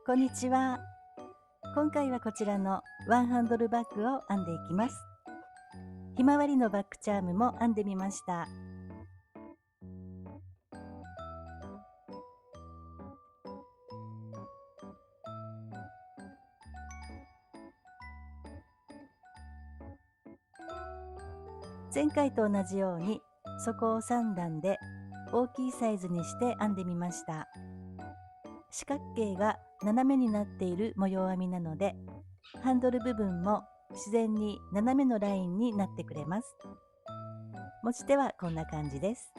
こんにちは。今回はこちらのワンハンドルバッグを編んでいきます。ひまわりのバッグチャームも編んでみました。前回と同じように底を3段で大きいサイズにして編んでみました。四角形が斜めになっている模様編みなので、ハンドル部分も自然に斜めのラインになってくれます。持ち手はこんな感じです。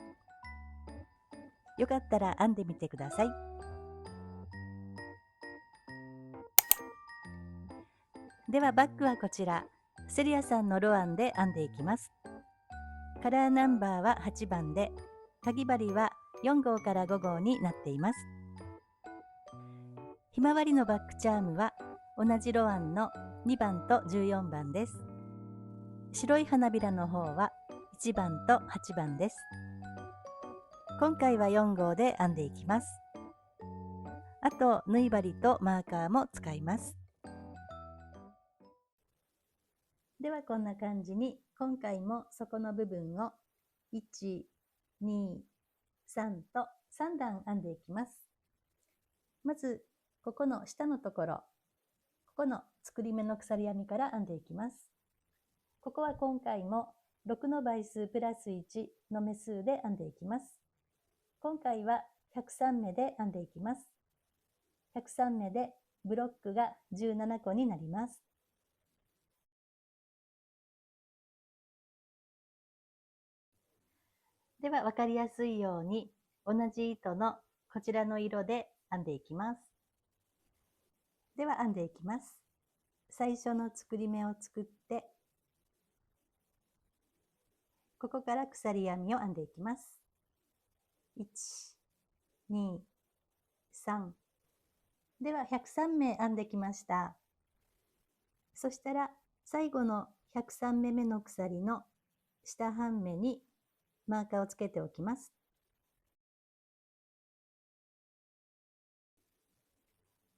よかったら編んでみてください。ではバッグはこちら、セリアさんのロアンで編んでいきます。カラーナンバーは8番で、かぎ針は4号から5号になっています。ひまわりのバッグチャームは同じロアンの2番と14番です。白い花びらの方は1番と8番です。今回は4号で編んでいきます。あと縫い針とマーカーも使います。ではこんな感じに今回も底の部分を1、2、3と3段編んでいきます。まずここの下のところ、ここの作り目の鎖編みから編んでいきます。ここは今回も6の倍数プラス1の目数で編んでいきます。今回は103目で編んでいきます。103目でブロックが17個になります。では分かりやすいように同じ糸のこちらの色で編んでいきます。では編んでいきます。最初の作り目を作って、ここから鎖編みを編んでいきます。1、2、3。では103目編んできました。そしたら最後の103目目の鎖の下半目にマーカーをつけておきます。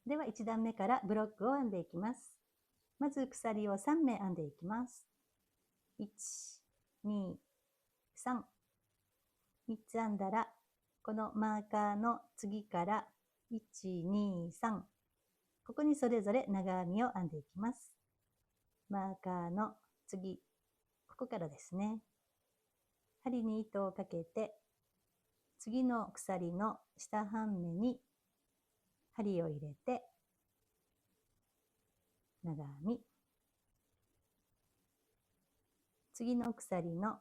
では1段目からブロックを編んでいきます。まず鎖を3目編んでいきます。1、2、3。3つ編んだら、このマーカーの次から1、2、3。ここにそれぞれ長編みを編んでいきます。マーカーの次、ここからですね。針に糸をかけて、次の鎖の下半目に針を入れて、長編み。次の鎖の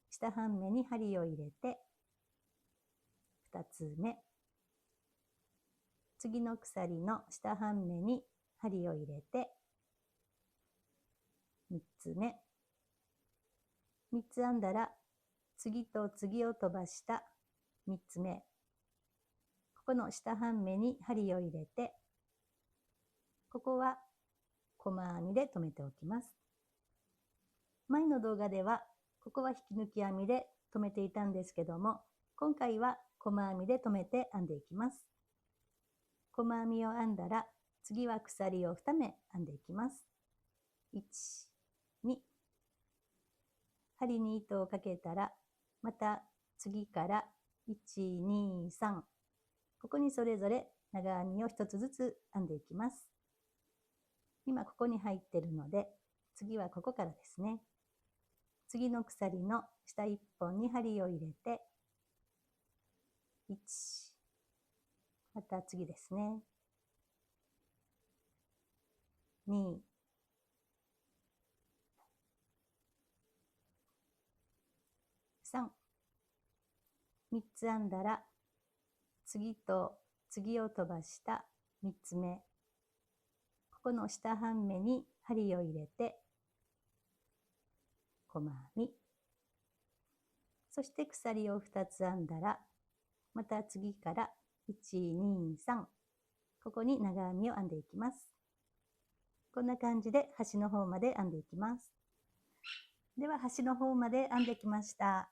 下半目に針を入れて、2つ目。次の鎖の下半目に針を入れて、3つ目。3つ編んだら、次と次を飛ばした3つ目。ここの下半目に針を入れて、ここは細編みで留めておきます。前の動画では、ここは引き抜き編みで留めていたんですけども、今回は細編みで留めて編んでいきます。細編みを編んだら、次は鎖を2目編んでいきます。1、2。針に糸をかけたら、また次から1、2、3。ここにそれぞれ長編みを1つずつ編んでいきます。今ここに入ってるので、次はここからですね。次の鎖の下1本に針を入れて、1、また次ですね。2、3。3つ編んだら、次と次を飛ばした3つ目。ここの下半目に針を入れて、細編み。そして鎖を2つ編んだら、また次から1、2、3。ここに長編みを編んでいきます。こんな感じで端の方まで編んでいきます。では端の方まで編んできました。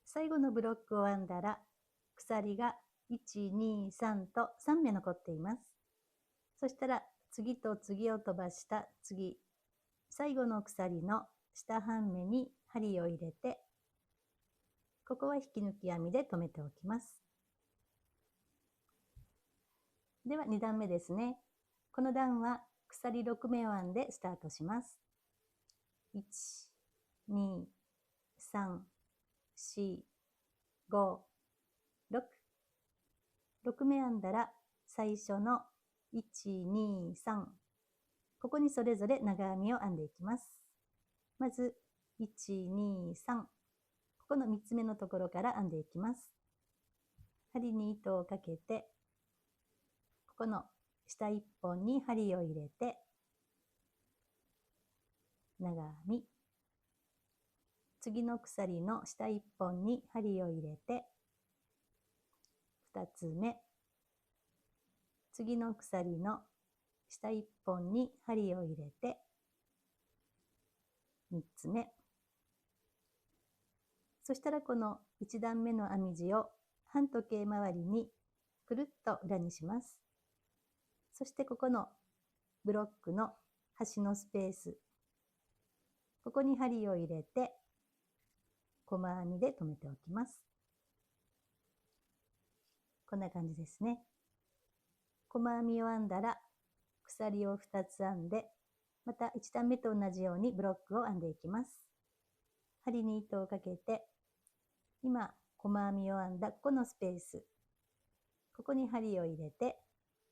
最後のブロックを編んだら、鎖が1、2、3と3目残っています。そしたら次と次を飛ばした次、最後の鎖の下半目に針を入れて、ここは引き抜き編みで留めておきます。では2段目ですね。この段は鎖6目を編んでスタートします。1、2、3、4、5、6。6目編んだら最初の1、2、3。ここにそれぞれ長編みを編んでいきます。まず、1、2、3。ここの3つ目のところから編んでいきます。針に糸をかけて、ここの下1本に針を入れて、長編み。次の鎖の下1本に針を入れて、2つ目。次の鎖の下1本に針を入れて、3つ目。そしたらこの1段目の編み地を半時計回りにくるっと裏にします。そしてここのブロックの端のスペース、ここに針を入れて細編みで留めておきます。こんな感じですね。細編みを編んだら鎖を2つ編んで、また1段目と同じようにブロックを編んでいきます。針に糸をかけて、今細編みを編んだここのスペース、ここに針を入れて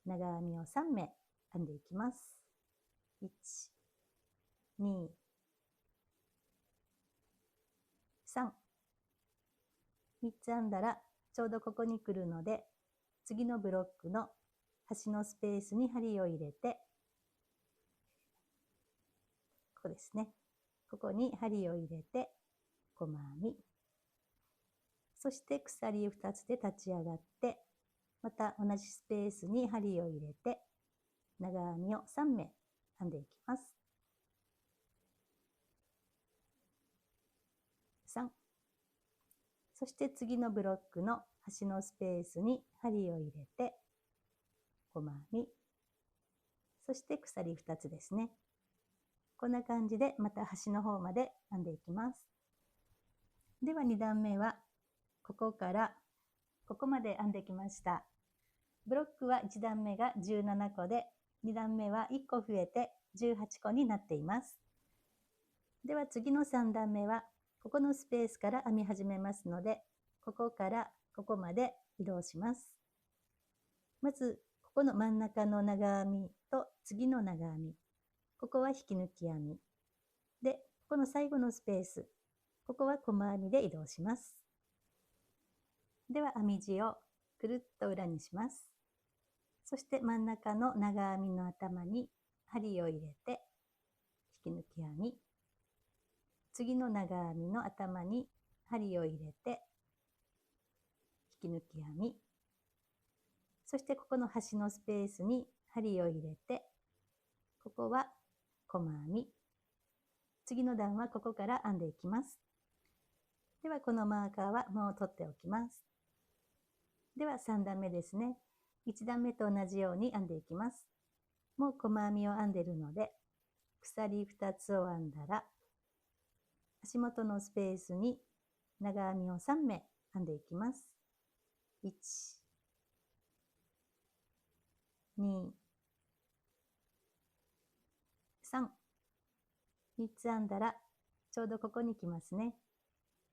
長編みを3目編んでいきます。1、2、3。3つ編んだらちょうどここに来るので、次のブロックの端のスペースに針を入れて、ここですね。ここに針を入れて細編み。そして鎖2つで立ち上がって、また同じスペースに針を入れて長編みを3目編んでいきます。3。そして次のブロックの端のスペースに針を入れて細編み。そして鎖2つですね。こんな感じでまた端の方まで編んでいきます。では2段目はここからここまで編んできました。ブロックは1段目が17個で、2段目は1個増えて18個になっています。では次の3段目はここのスペースから編み始めますので、ここからここまで移動します。まずここの真ん中の長編みと次の長編み、ここは引き抜き編みで、この最後のスペース、ここは細編みで移動します。では編み地をくるっと裏にします。そして真ん中の長編みの頭に針を入れて引き抜き編み、次の長編みの頭に針を入れて引き抜き編み、そしてここの端のスペースに針を入れて、ここは細編み、次の段はここから編んでいきます。ではこのマーカーはもう取っておきます。では3段目ですね。1段目と同じように編んでいきます。もう細編みを編んでいるので、鎖2つを編んだら、足元のスペースに長編みを3目編んでいきます。1、2、3。3つ編んだら、ちょうどここに来ますね。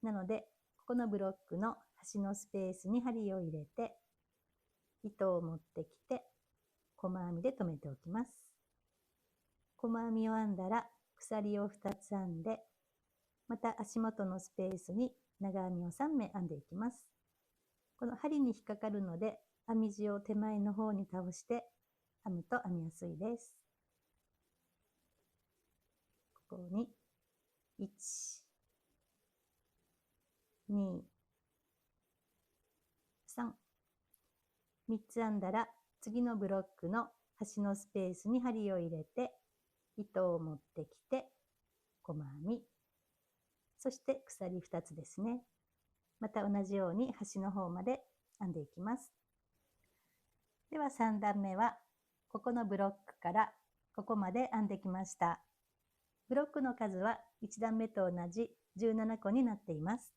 なので、ここのブロックの端のスペースに針を入れて、糸を持ってきて、細編みで留めておきます。細編みを編んだら、鎖を2つ編んで、また足元のスペースに長編みを3目編んでいきます。この針に引っかかるので、編み地を手前の方に倒して編むと編みやすいです。ここに1、2、3。3つ編んだら、次のブロックの端のスペースに針を入れて、糸を持ってきて、細編み。そして鎖2つですね。また同じように端の方まで編んでいきます。では3段目は、ここのブロックからここまで編んできました。ブロックの数は1段目と同じ17個になっています。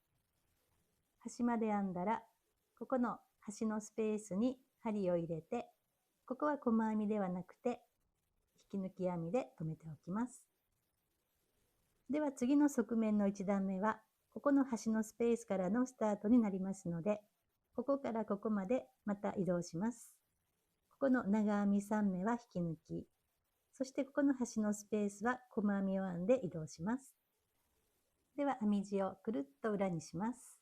端まで編んだら、ここの端のスペースに針を入れて、ここは細編みではなくて引き抜き編みで留めておきます。では次の側面の1段目は、ここの端のスペースからのスタートになりますので、ここからここまでまた移動します。ここの長編み3目は引き抜き、そしてここの端のスペースは細編みを編んで移動します。では編み地をくるっと裏にします。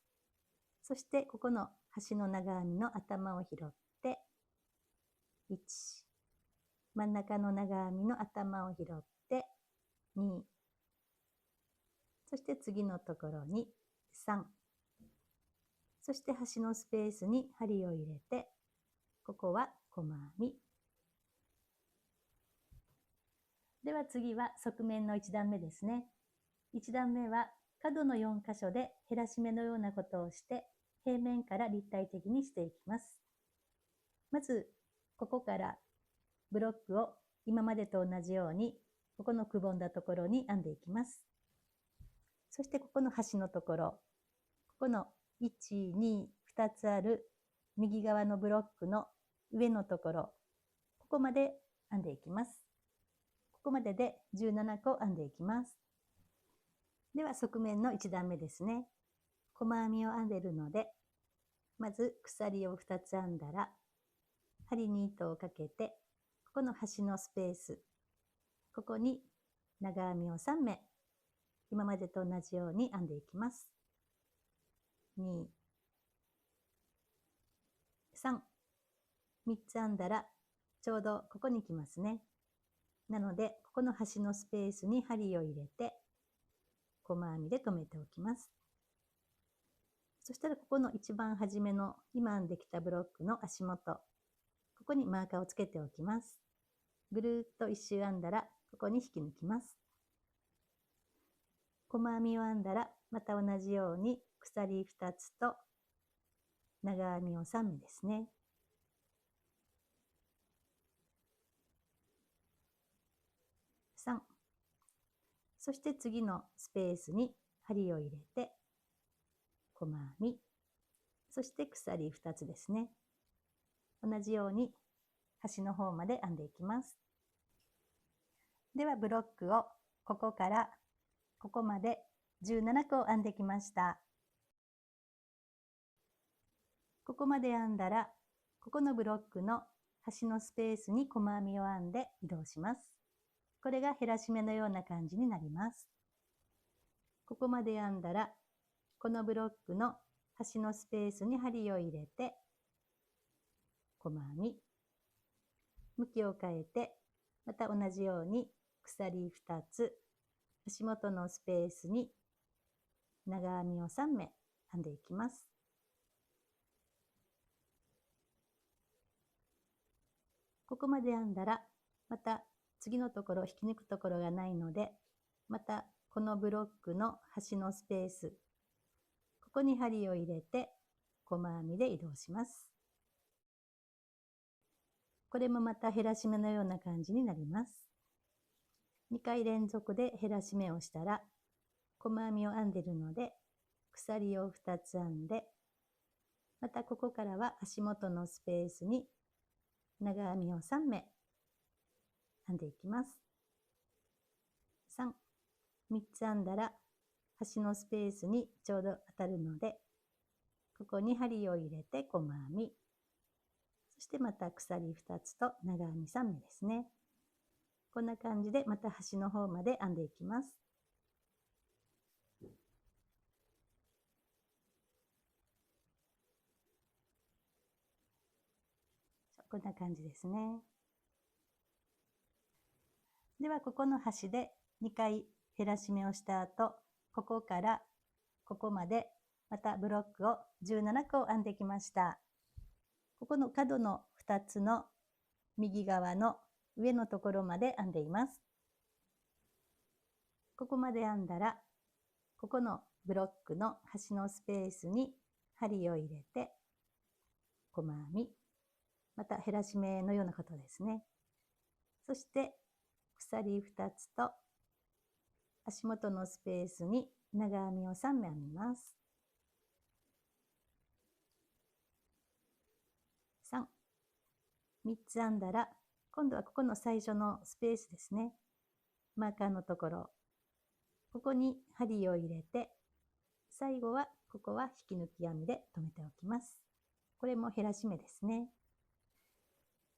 そしてここの端の長編みの頭を拾って、1、真ん中の長編みの頭を拾って、2、そして次のところに3、そして端のスペースに針を入れて、ここは細編み。では次は側面の1段目ですね。1段目は角の4箇所で減らし目のようなことをして、平面から立体的にしていきます。まず、ここからブロックを今までと同じように、ここのくぼんだところに編んでいきます。そしてここの端のところ、ここの1、2、2つある右側のブロックの上のところ、ここまで編んでいきます。ここまでで17個編んでいきます。では側面の1段目ですね。細編みを編んでいるので、まず鎖を2つ編んだら、針に糸をかけて、ここの端のスペース、ここに長編みを3目、今までと同じように編んでいきます。2、3、3つ編んだら、ちょうどここに来ますね。なので、ここの端のスペースに針を入れて、細編みで留めておきます。そしたらここの一番初めの今編んできたブロックの足元、ここにマーカーをつけておきます。ぐるっと一周編んだら、ここに引き抜きます。細編みを編んだら、また同じように鎖2つと長編みを3目ですね。3、そして次のスペースに針を入れて、細編み、そして鎖2つですね。同じように端の方まで編んでいきます。ではブロックをここからここまで17個編んできました。ここまで編んだら、ここのブロックの端のスペースに細編みを編んで移動します。これが減らし目のような感じになります。ここまで編んだら、このブロックの端のスペースに針を入れて、細編み、向きを変えて、また同じように鎖2つ、足元のスペースに長編みを3目編んでいきます。ここまで編んだら、また次のところ引き抜くところがないので、またこのブロックの端のスペース、ここに針を入れて細編みで移動します。これもまた減らし目のような感じになります。2回連続で減らし目をしたら、細編みを編んでいるので、鎖を2つ編んで、またここからは足元のスペースに長編みを3目編んでいきます。3、3つ編んだら端のスペースにちょうど当たるので、ここに針を入れて細編み、そしてまた鎖2つと長編み3目ですね。こんな感じでまた端の方まで編んでいきます。こんな感じですね。ではここの端で2回減らし目をした後、ここからここまでまたブロックを17個編んできました。ここの角の2つの右側の上のところまで編んでいます。ここまで編んだら、ここのブロックの端のスペースに針を入れて細編み、また減らし目のようなことですね。そして鎖2つと足元のスペースに長編みを3目編みます。3、3つ編んだら、今度はここの最初のスペースですね。マーカーのところ。ここに針を入れて、最後はここは引き抜き編みで留めておきます。これも減らし目ですね。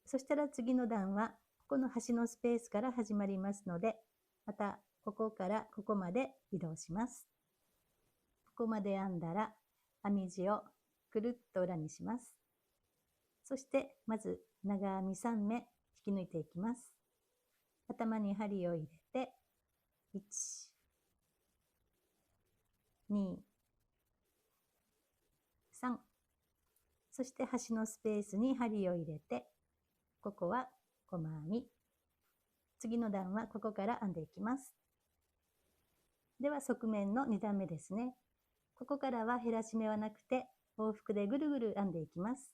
そしたら次の段は、ここの端のスペースから始まりますので、またここからここまで移動します。ここまで編んだら、編み地をくるっと裏にします。そしてまず長編み3目引き抜いていきます。頭に針を入れて、1、2、3、そして端のスペースに針を入れて、ここは細編み。次の段はここから編んでいきます。では側面の2段目ですね。ここからは減らし目はなくて、往復でぐるぐる編んでいきます。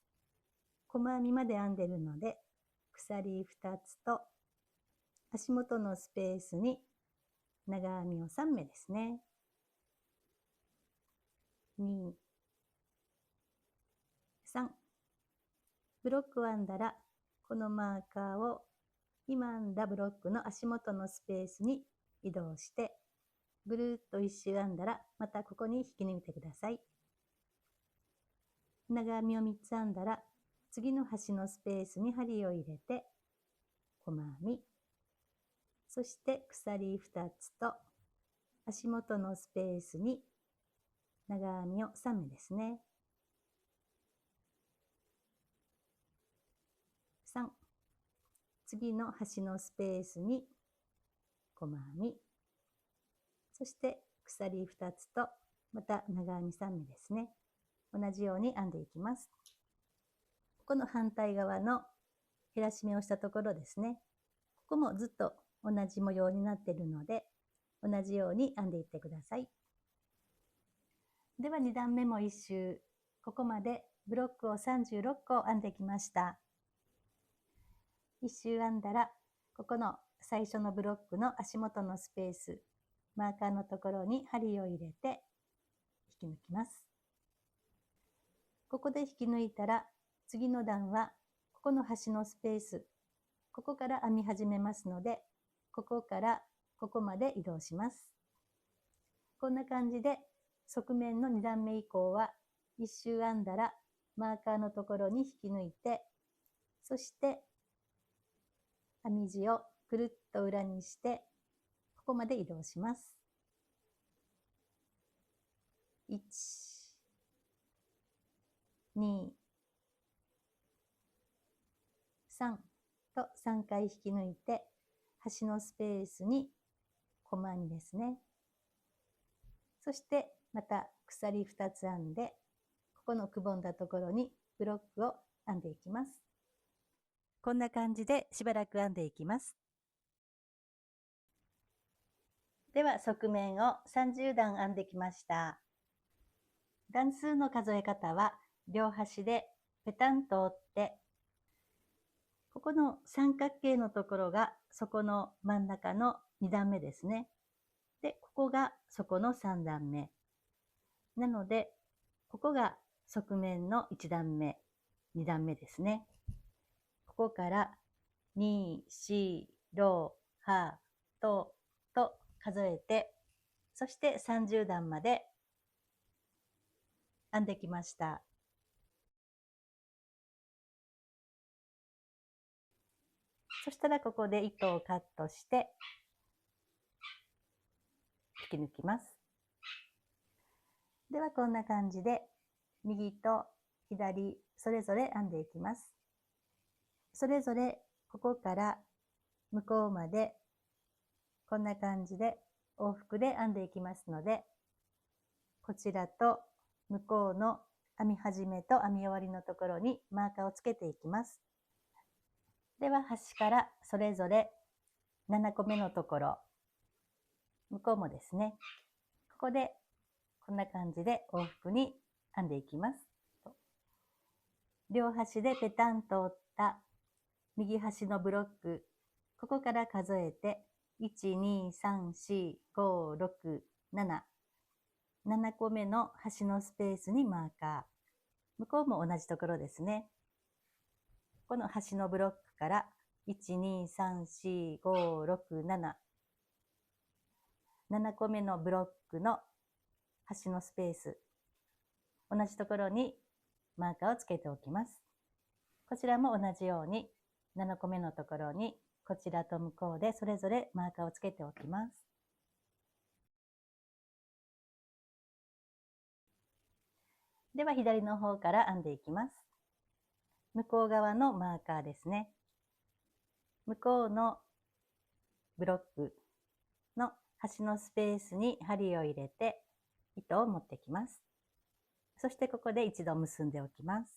細編みまで編んでるので、鎖2つと足元のスペースに長編みを3目ですね。2、3。ブロックを編んだら、このマーカーを今編んだブロックの足元のスペースに移動して、ぐるっと一周編んだら、またここに引き抜いてください。長編みを3つ編んだら、次の端のスペースに針を入れて、細編み。そして鎖2つと足元のスペースに長編みを3目ですね。3、次の端のスペースに細編み。そして鎖2つとまた長編み3目ですね。同じように編んでいきます。この反対側の減らし目をしたところですね。ここもずっと同じ模様になっているので、同じように編んでいってください。では2段目も1周、ここまでブロックを36個編んできました。1周編んだら、ここの最初のブロックの足元のスペース、マーカーのところに針を入れて引き抜きます。ここで引き抜いたら、次の段はここの端のスペース、ここから編み始めますので、ここからここまで移動します。こんな感じで側面の2段目以降は1周編んだらマーカーのところに引き抜いて、そして編み地をくるっと裏にしてここまで移動します。1、2、3と3回引き抜いて、端のスペースに細編みですね。そしてまた鎖2つ編んで、ここのくぼんだところにブロックを編んでいきます。こんな感じでしばらく編んでいきます。では側面を30段編んできました。段数の数え方は両端でペタンと折って、ここの三角形のところがそこの真ん中の2段目ですね。で、ここがそこの3段目。なので、ここが側面の1段目、2段目ですね。ここから2、4、6、8、と数えて、そして30段まで編んできました。そしたらここで糸をカットして引き抜きます。ではこんな感じで右と左それぞれ編んでいきます。それぞれここから向こうまでこんな感じで往復で編んでいきますので、こちらと向こうの編み始めと編み終わりのところにマーカーをつけていきます。では端からそれぞれ7個目のところ、向こうもですね、ここでこんな感じで往復に編んでいきます。両端でペタンと折った右端のブロックここから数えて、1、2、3、4、5、6、7。7個目の端のスペースにマーカー。向こうも同じところですね。この端のブロックから1、2、3、4、5、6、7。7個目のブロックの端のスペース。同じところにマーカーをつけておきます。こちらも同じように7個目のところにこちらと向こうでそれぞれマーカーをつけておきます。では左の方から編んでいきます。向こう側のマーカーですね。向こうのブロックの端のスペースに針を入れて糸を持ってきます。そしてここで一度結んでおきます。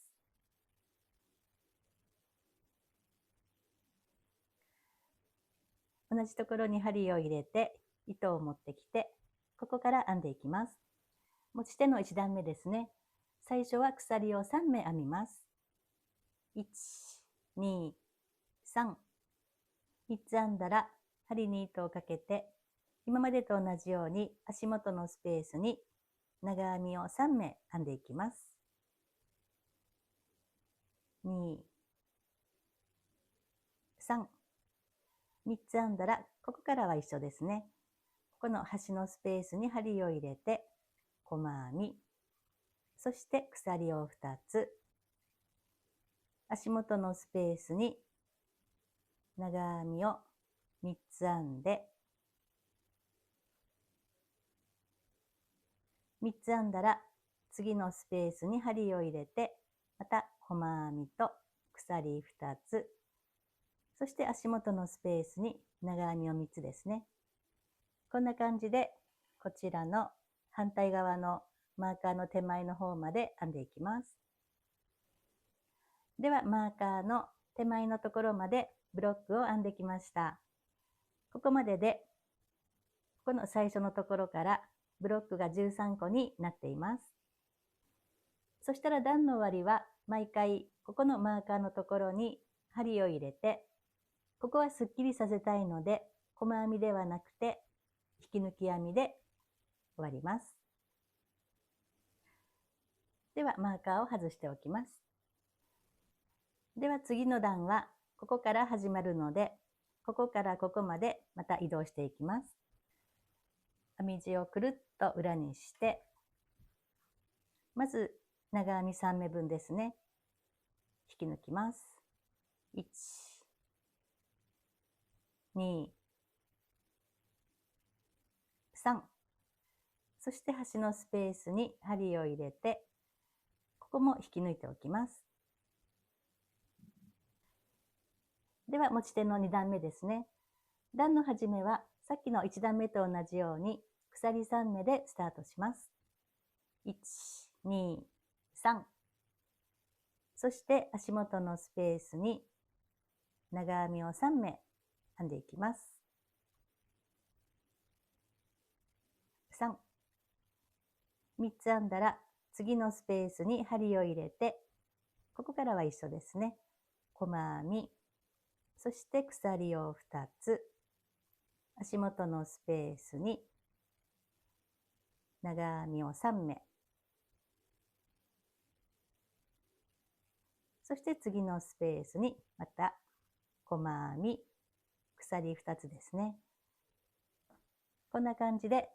同じところに針を入れて糸を持ってきて、ここから編んでいきます。持ち手の1段目ですね。最初は鎖を3目編みます。1、2、3。3つ編んだら針に糸をかけて、今までと同じように足元のスペースに長編みを3目編んでいきます。2、3。3つ編んだら、ここからは一緒ですね。ここの端のスペースに針を入れて、細編み。そして鎖を2つ。足元のスペースに長編みを3つ編んで、3つ編んだら次のスペースに針を入れて、また細編みと鎖2つ、そして足元のスペースに長編みを3つですね。こんな感じでこちらの反対側のマーカーの手前の方まで編んでいきます。ではマーカーの手前のところまでブロックを編んできました。ここまでで、この最初のところからブロックが13個になっています。そしたら段の終わりは毎回ここのマーカーのところに針を入れて、ここはすっきりさせたいので細編みではなくて引き抜き編みで終わります。ではマーカーを外しておきます。では次の段はここから始まるので、ここからここまでまた移動していきます。編み地をくるっと裏にして、まず長編み3目分ですね。引き抜きます。1、2、3。そして端のスペースに針を入れて、ここも引き抜いておきます。では持ち手の2段目ですね。段の始めはさっきの1段目と同じように鎖3目でスタートします。1、2、3。そして足元のスペースに長編みを3目編んでいきます。3。3つ編んだら次のスペースに針を入れて、ここからは一緒ですね。細編み、そして鎖を2つ、足元のスペースに長編みを3目、そして次のスペースにまた細編み、鎖2つですね。こんな感じで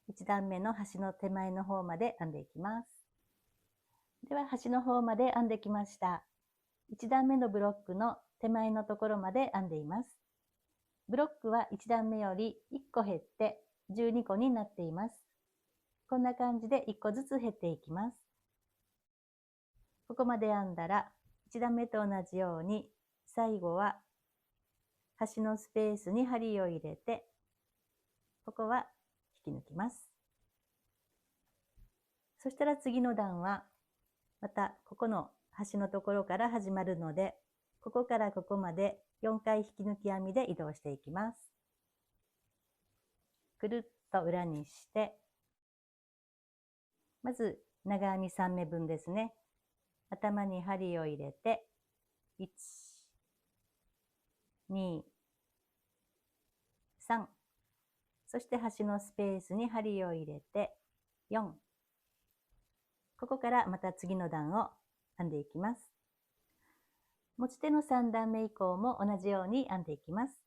1段目の端の手前の方まで編んでいきます。では端の方まで編んできました。1段目のブロックの手前のところまで編んでいます。ブロックは1段目より1個減って12個になっています。こんな感じで1個ずつ減っていきます。ここまで編んだら1段目と同じように最後は端のスペースに針を入れて、ここは引き抜きます。そしたら次の段はまたここの端のところから始まるので、ここからここまで4回引き抜き編みで移動していきます。くるっと裏にして、まず長編み3目分ですね。頭に針を入れて、1、2、3、そして端のスペースに針を入れて4、ここからまた次の段を編んでいきます。持ち手の3段目以降も同じように編んでいきます。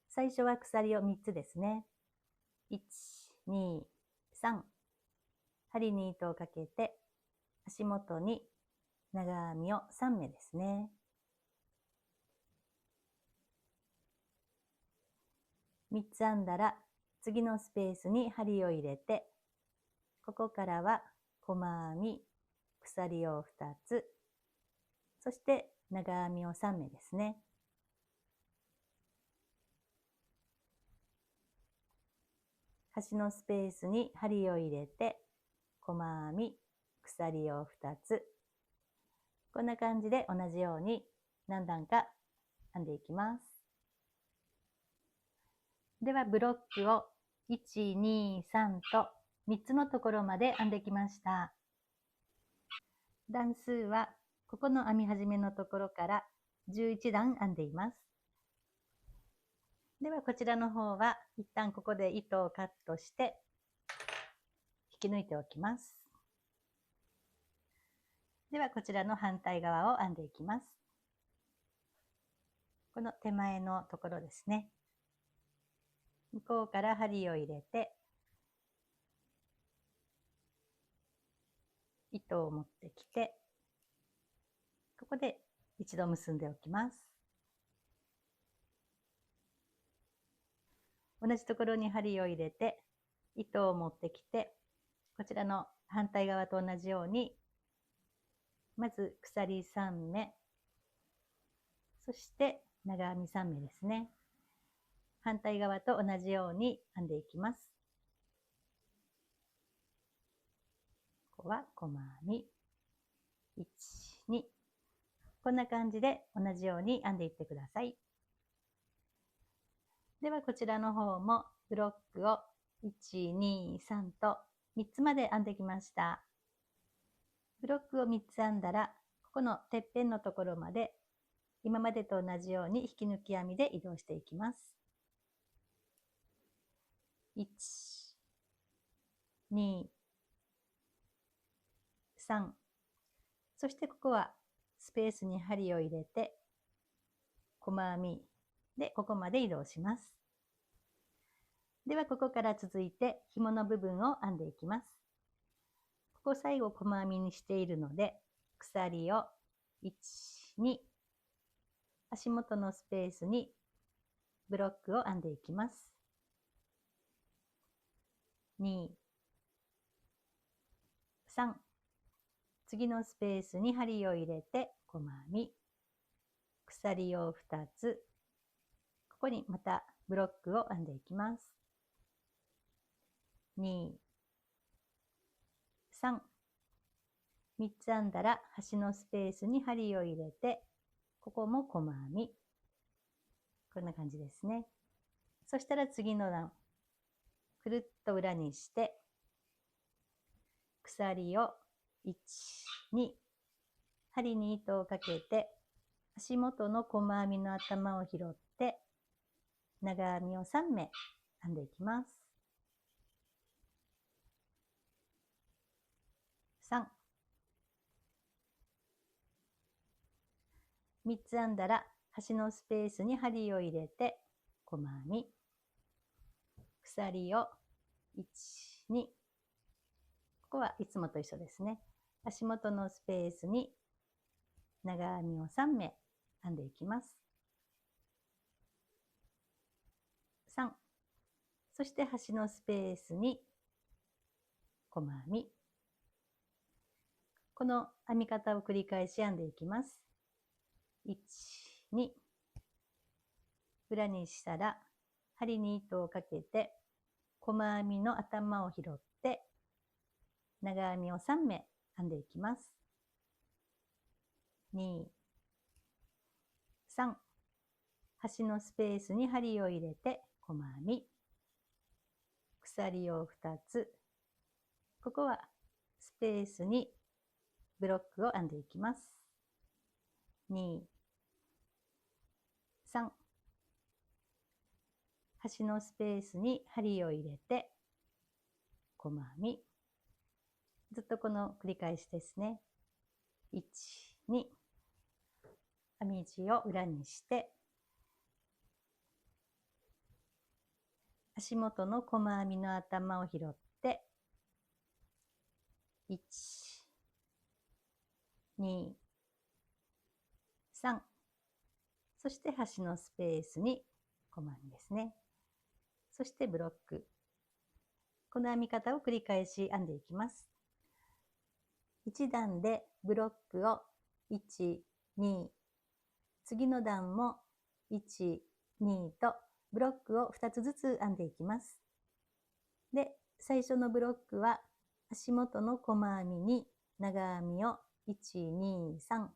最初は鎖を3つですね。1、2、3、針に糸をかけて足元に長編みを3目ですね。3つ編んだら次のスペースに針を入れて、ここからは細編み、鎖を2つ、そして長編みを3目ですね。端のスペースに針を入れて、細編み、鎖を2つ。こんな感じで同じように何段か編んでいきます。ではブロックを1、2、3と3つのところまで編んできました。段数はここの編み始めのところから11段編んでいます。ではこちらの方は一旦ここで糸をカットして引き抜いておきます。ではこちらの反対側を編んでいきます。この手前のところですね。向こうから針を入れて糸を持ってきて、ここで一度結んでおきます。同じところに針を入れて糸を持ってきて、こちらの反対側と同じようにまず鎖3目、そして長編み3目ですね。反対側と同じように編んでいきます。ここは細編み1、2、こんな感じで同じように編んでいってください。ではこちらの方もブロックを1、2、3と3つまで編んできました。ブロックを3つ編んだら、ここのてっぺんのところまで今までと同じように引き抜き編みで移動していきます。1、2、3、そしてここはスペースに針を入れて細編みでここまで移動します。ではここから続いて紐の部分を編んでいきます。ここ最後細編みにしているので、鎖を1、2、足元のスペースにブロックを編んでいきます。2、3、次のスペースに針を入れて細編み、鎖を2つ、ここにまたブロックを編んでいきます。2、3、3つ編んだら端のスペースに針を入れて、ここも細編み、こんな感じですね。そしたら次の段、くるっと裏にして鎖を1、2、針に糸をかけて足元の細編みの頭を拾って長編みを3目編んでいきます。3、3つ編んだら端のスペースに針を入れて細編み、鎖を1、2、ここはいつもと一緒ですね。足元のスペースに長編みを3目編んでいきます。3、そして端のスペースに細編み、この編み方を繰り返し編んでいきます。1、2、裏にしたら針に糸をかけて細編みの頭を拾って長編みを3目編んでいきます。2、3、端のスペースに針を入れて細編み、鎖を2つ、ここはスペースにブロックを編んでいきます。2、3、端のスペースに針を入れて細編み、ずっとこの繰り返しですね。1、2、編み地を裏にして、足元の細編みの頭を拾って、1、2、3、そして端のスペースに細編みですね。そしてブロック。この編み方を繰り返し編んでいきます。1段でブロックを1、2、次の段も1、2とブロックを2つずつ編んでいきます。で、最初のブロックは足元の細編みに長編みを1、2、3。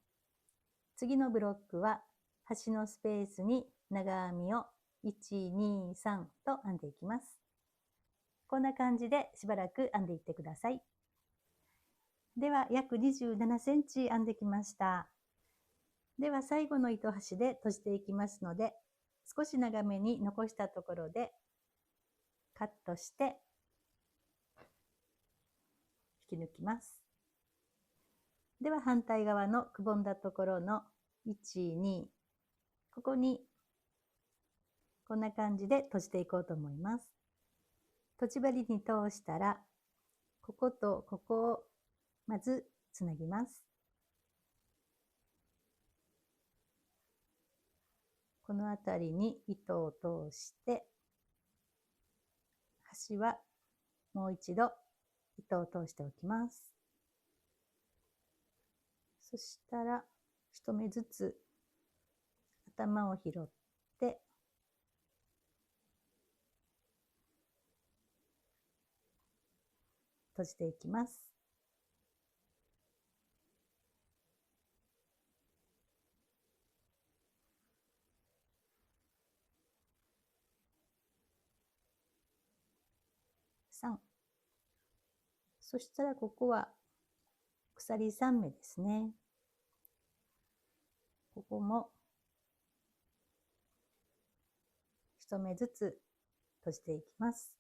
次のブロックは端のスペースに長編みを1、2、3と編んでいきます。こんな感じでしばらく編んでいってください。では約27センチ編んできました。では最後の糸端で閉じていきますので、少し長めに残したところでカットして引き抜きます。では反対側のくぼんだところの1、2、ここにこんな感じで閉じていこうと思います。とち針に通したら、こことここをまずつなぎます。この辺りに糸を通して、端はもう一度糸を通しておきます。そしたら一目ずつ頭を拾って閉じていきます。3。そしたらここは鎖3目ですね。ここも一目ずつ閉じていきます。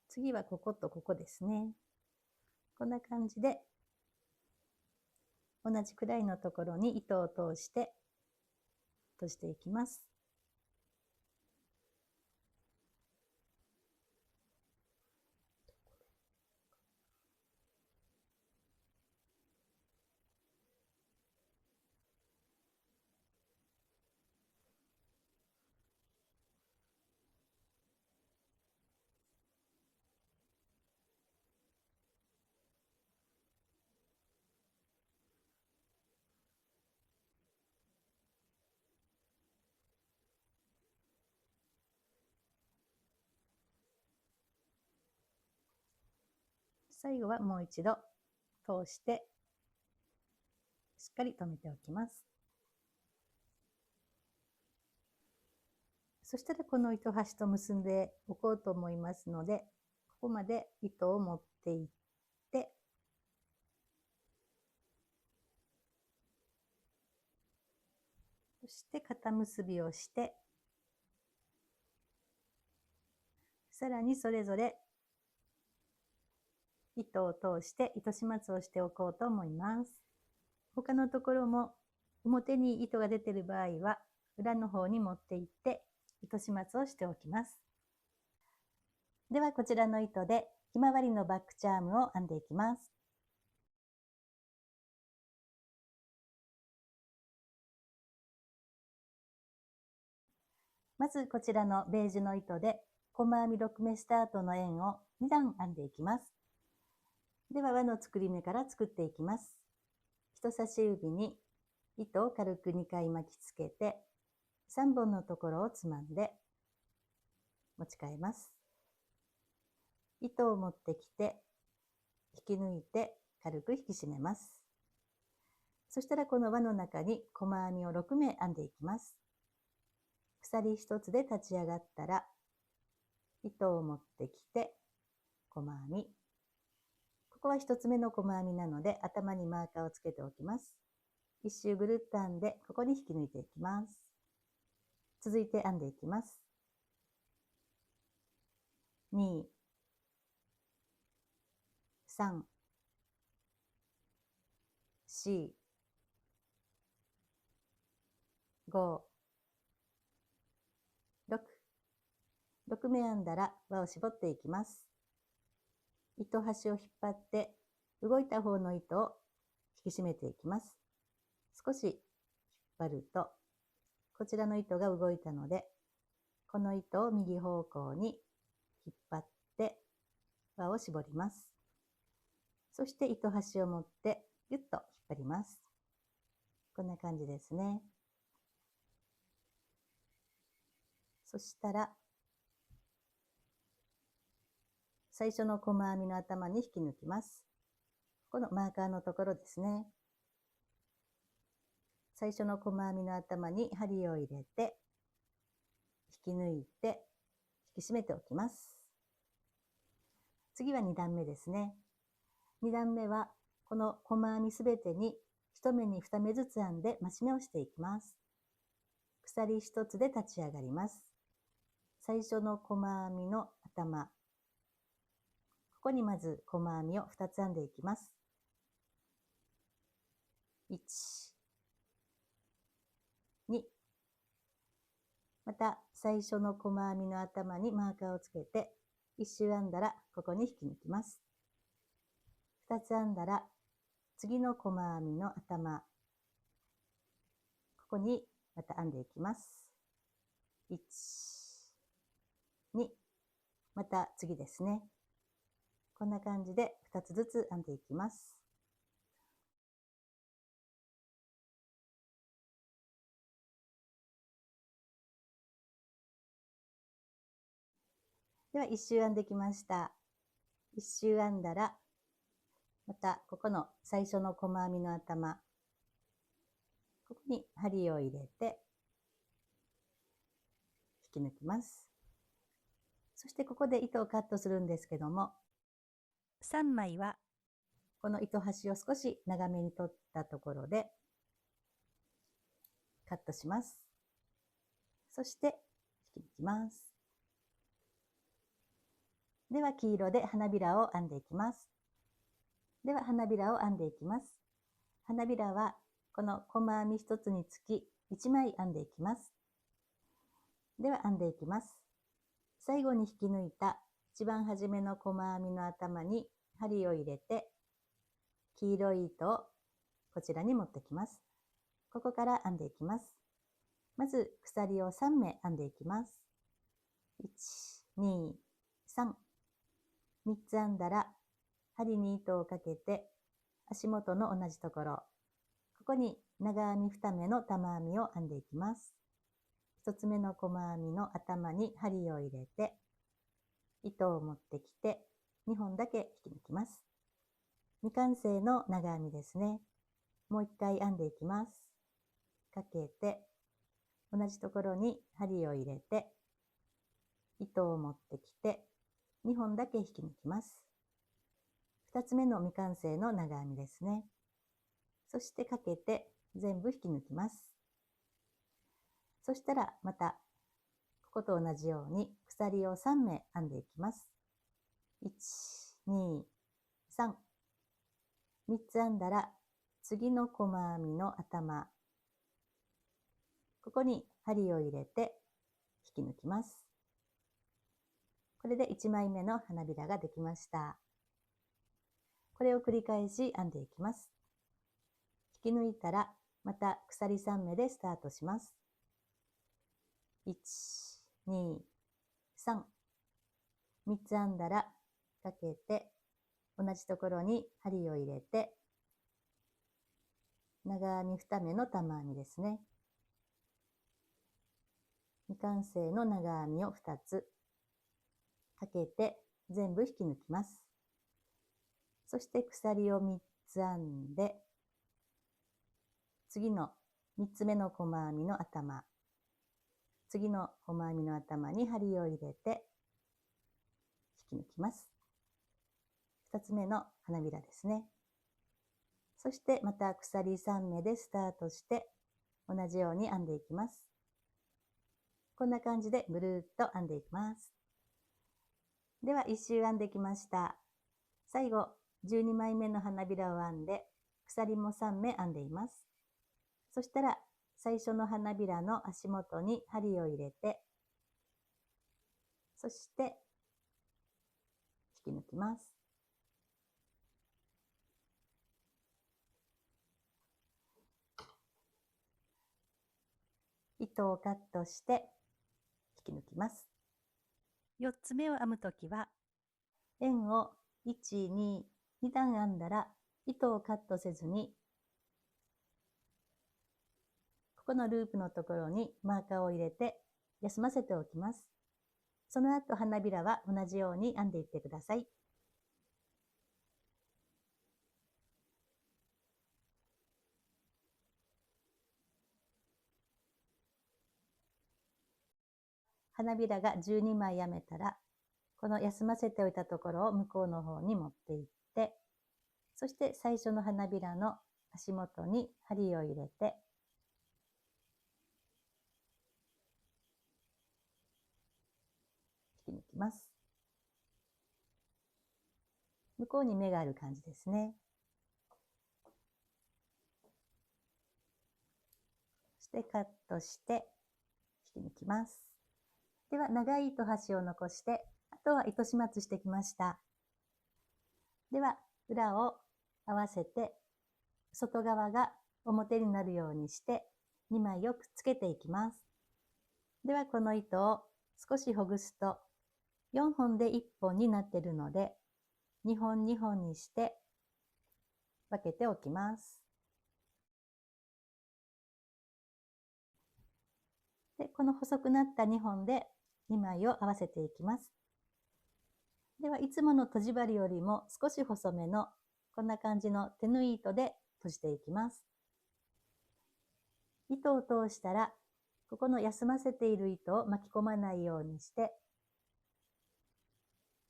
次はこことここですね。こんな感じで同じくらいのところに糸を通して閉じていきます。最後はもう一度通してしっかり留めておきます。そしたらこの糸端と結んでおこうと思いますので、ここまで糸を持っていって、そして肩結びをして、さらにそれぞれ糸を通して糸始末をしておこうと思います。他のところも表に糸が出ている場合は裏の方に持っていって糸始末をしておきます。ではこちらの糸でひまわりのバックチャームを編んでいきます。まずこちらのベージュの糸で細編み6目スタートの円を2段編んでいきます。では輪の作り目から作っていきます。人差し指に糸を軽く2回巻きつけて3本のところをつまんで持ち替えます。糸を持ってきて引き抜いて軽く引き締めます。そしたらこの輪の中に細編みを6目編んでいきます。鎖1つで立ち上がったら、糸を持ってきて細編み。ここは1つ目の細編みなので頭にマーカーをつけておきます。1周ぐるっと編んでここに引き抜いていきます。続いて編んでいきます。2、3、4、5、6、6目編んだら輪を絞っていきます。糸端を引っ張って動いた方の糸を引き締めていきます。少し引っ張るとこちらの糸が動いたので、この糸を右方向に引っ張って輪を絞ります。そして糸端を持ってギュッと引っ張ります。こんな感じですね。そしたら最初の細編みの頭に引き抜きます。このマーカーのところですね。最初の細編みの頭に針を入れて引き抜いて引き締めておきます。次は2段目ですね。2段目はこの細編みすべてに1目に2目ずつ編んで増し目をしていきます。鎖1つで立ち上がります。最初の細編みの頭、ここにまず細編みを2つ編んでいきます。1、2、また最初の細編みの頭にマーカーをつけて1周編んだらここに引き抜きます。2つ編んだら次の細編みの頭、ここにまた編んでいきます。1、2、また次ですね。こんな感じで2つずつ編んでいきます。では1周編んできました。1周編んだらまたここの最初の細編みの頭、ここに針を入れて引き抜きます。そしてここで糸をカットするんですけども、3枚はこの糸端を少し長めに取ったところでカットします。そして引き抜きます。では黄色で花びらを編んでいきます。では花びらを編んでいきます。花びらはこの細編み1つにつき1枚編んでいきます。では編んでいきます。最後に引き抜いた一番初めの細編みの頭に針を入れて黄色い糸をこちらに持ってきます。ここから編んでいきます。まず鎖を3目編んでいきます。1、2、3、3つ編んだら針に糸をかけて足元の同じところ、ここに長編み2目の玉編みを編んでいきます。1つ目の細編みの頭に針を入れて糸を持ってきて2本だけ引き抜きます。未完成の長編みですね。もう1回編んでいきます。かけて同じところに針を入れて糸を持ってきて2本だけ引き抜きます。2つ目の未完成の長編みですね。そしてかけて全部引き抜きます。そしたらまたここと同じように鎖を3目編んでいきます。1、2、3、3つ編んだら次の細編みの頭、ここに針を入れて引き抜きます。これで1枚目の花びらができました。これを繰り返し編んでいきます。引き抜いたらまた鎖3目でスタートします。1、2、3、3つ編んだらかけて同じところに針を入れて長編み2目の玉編みですね。未完成の長編みを2つかけて全部引き抜きます。そして鎖を3つ編んで次の3つ目の細編みの頭、次の細編みの頭に針を入れて引き抜きます。2つ目の花びらですね。そしてまた鎖3目でスタートして同じように編んでいきます。こんな感じでぐるっと編んでいきます。では1周編んできました。最後12枚目の花びらを編んで鎖も3目編んでいます。そしたら最初の花びらの足元に針を入れて、そして引き抜きます。糸をカットして引き抜きます。4つ目を編むときは円を1、2、2段編んだら糸をカットせずに、ここのループのところにマーカーを入れて休ませておきます。その後花びらは同じように編んでいってください。花びらが12枚編めたら、この休ませておいたところを向こうの方に持っていって、そして最初の花びらの足元に針を入れて、引き抜きます。向こうに目がある感じですね。そしてカットして引き抜きます。では長い糸端を残して、あとは糸始末してきました。では裏を合わせて、外側が表になるようにして2枚をくっつけていきます。ではこの糸を少しほぐすと4本で1本になっているので、2本2本にして分けておきます。でこの細くなった2本で2枚を合わせていきます。ではいつものとじ針よりも少し細めのこんな感じの手縫い糸で閉じていきます。糸を通したら、ここの休ませている糸を巻き込まないようにして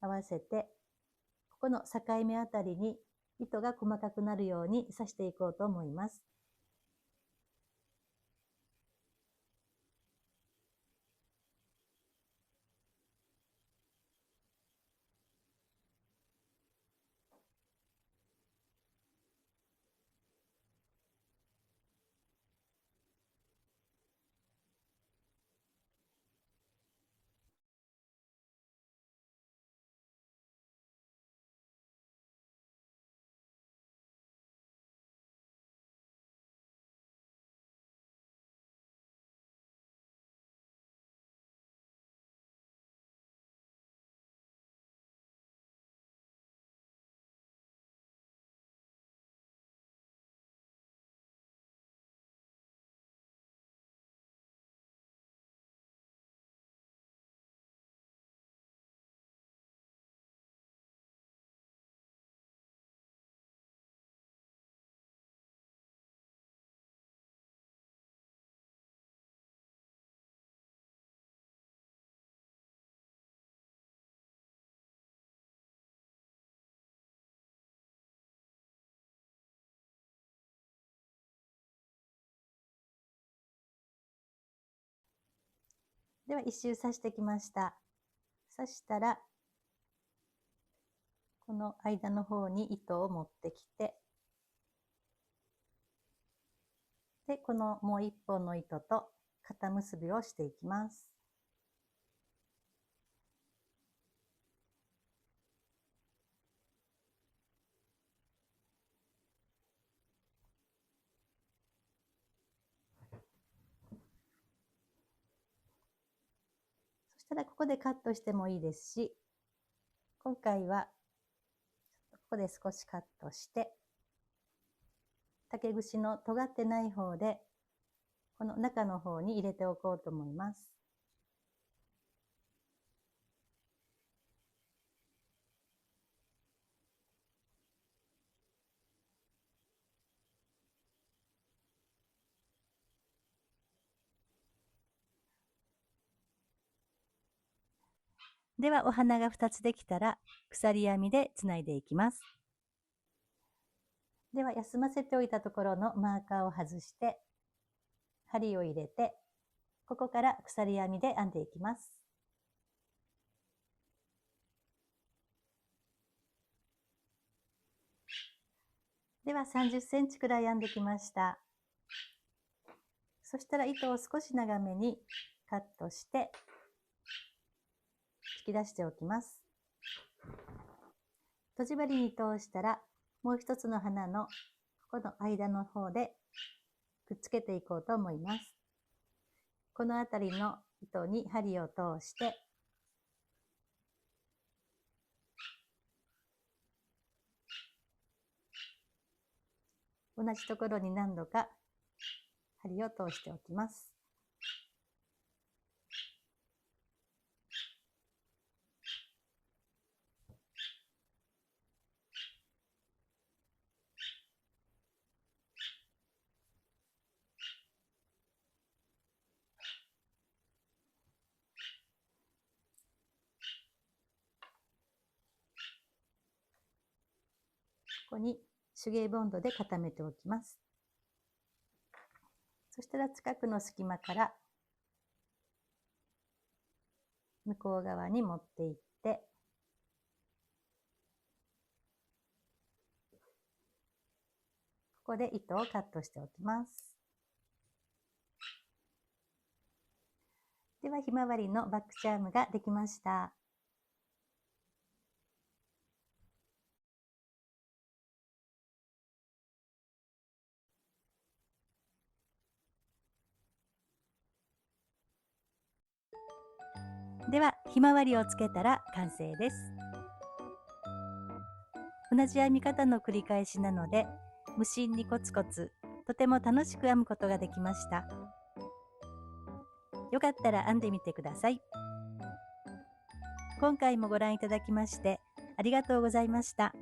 合わせて、ここの境目あたりに糸が細かくなるように刺していこうと思います。では一周刺してきました。刺したら、この間の方に糸を持ってきて、で、このもう一本の糸と肩結びをしていきます。そしたらここでカットしてもいいですし、今回はここで少しカットして、竹串の尖ってない方でこの中の方に入れておこうと思います。ではお花が2つできたら鎖編みでつないでいきます。では休ませておいたところのマーカーを外して針を入れて、ここから鎖編みで編んでいきます。では30センチくらい編んできました。そしたら糸を少し長めにカットして引き出しておきます。とじ針に通したらもう一つの花のここの間の方でくっつけていこうと思います。この辺りの糸に針を通して同じところに何度か針を通しておきます。ここに手芸ボンドで固めておきます。そしたら近くの隙間から向こう側に持っていって、ここで糸をカットしておきます。ではひまわりのバックチャームができました。ではひまわりをつけたら完成です。同じ編み方の繰り返しなので無心にコツコツとても楽しく編むことができました。よかったら編んでみてください。今回もご覧いただきましてありがとうございました。